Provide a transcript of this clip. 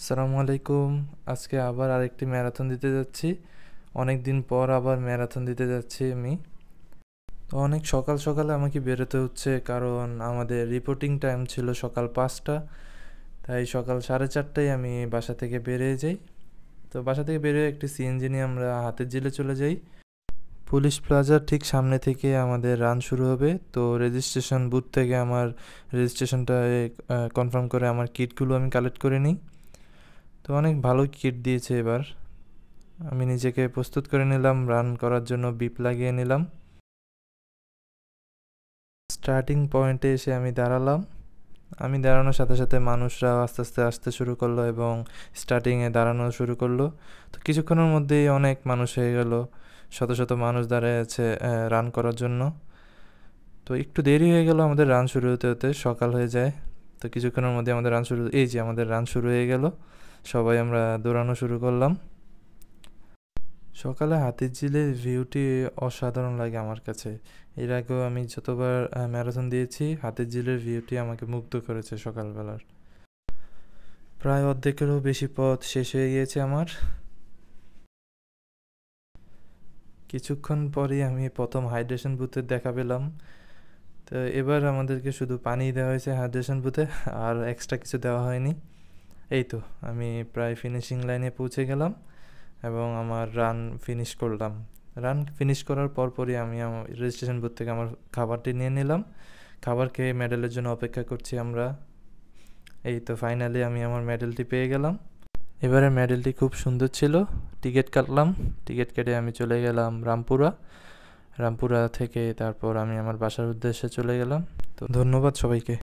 আসসালামু আলাইকুম। আজকে আবার আরেকটি ম্যারাথন দিতে যাচ্ছি। অনেক দিন পর আবার ম্যারাথন দিতে যাচ্ছি আমি। তো অনেক সকাল সকালে আমাকে বেরোতে হচ্ছে, কারণ আমাদের রিপোর্টিং টাইম ছিল সকাল 5টা। তাই সকাল 4:30টায় আমি বাসা থেকে বেরিয়ে যাই। তো বাসা থেকে বেরিয়ে একটি সিএনজি নিয়ে আমরা হাতের জিলে চলে যাই। পুলিশ প্লাজার ঠিক সামনে থেকে আমাদের রান শুরু হবে। তো রেজিস্ট্রেশন বুথ থেকে আমার রেজিস্ট্রেশনটা কনফার্ম করে আমার কিটগুলো আমি কালেক্ট করে নিই। তো অনেক ভালো কিট দিয়েছে এবার। আমি নিজেকে প্রস্তুত করে নিলাম, রান করার জন্য বিপ লাগিয়ে নিলাম। স্টার্টিং পয়েন্টে এসে আমি দাঁড়ালাম। আমি দাঁড়ানোর সাথে সাথে মানুষরা আস্তে আস্তে আসতে শুরু করলো এবং স্টার্টিংয়ে দাঁড়ানো শুরু করলো। তো কিছুক্ষণের মধ্যেই অনেক মানুষ হয়ে গেল, শত শত মানুষ দাঁড়ায় আছে রান করার জন্য। তো একটু দেরি হয়ে গেল আমাদের রান শুরু হতে হতে, সকাল হয়ে যায়। তো কিছুক্ষণের মধ্যে আমাদের রান শুরু, এই যে আমাদের রান শুরু হয়ে গেল। সবাই আমরা দৌড়ানো শুরু করলাম। সকালে হাতিরঝিলের ভিউটি অসাধারণ লাগে আমার কাছে। এর আগেও আমি যতবার ম্যারাথন দিয়েছি, হাতিরঝিলের ভিউটি আমাকে মুগ্ধ করেছে সকালবেলার। প্রায় অর্ধেকেরও বেশি পথ শেষ হয়ে গিয়েছে আমার। কিছুক্ষণ পরেই আমি প্রথম হাইড্রেশন বুথের দেখা পেলাম। তো এবার আমাদেরকে শুধু পানি দেওয়া হয়েছে হাইড্রেশন বুথে, আর এক্সট্রা কিছু দেওয়া হয়নি। এই তো আমি প্রায় ফিনিশিং লাইনে পৌঁছে গেলাম এবং আমার রান ফিনিশ করলাম। রান ফিনিশ করার পরপরই আমি আমার রেজিস্ট্রেশন বুথ থেকে আমার খাবারটি নিয়ে নিলাম। খাবার খেয়ে মেডেলের জন্য অপেক্ষা করছি আমরা। এই তো ফাইনালি আমি আমার মেডেলটি পেয়ে গেলাম। এবারে মেডেলটি খুব সুন্দর ছিল। টিকিট কাটলাম। টিকিট কেটে আমি চলে গেলাম রামপুরা। রামপুরা থেকে তারপর আমি আমার বাসার উদ্দেশ্যে চলে গেলাম। তো ধন্যবাদ সবাইকে।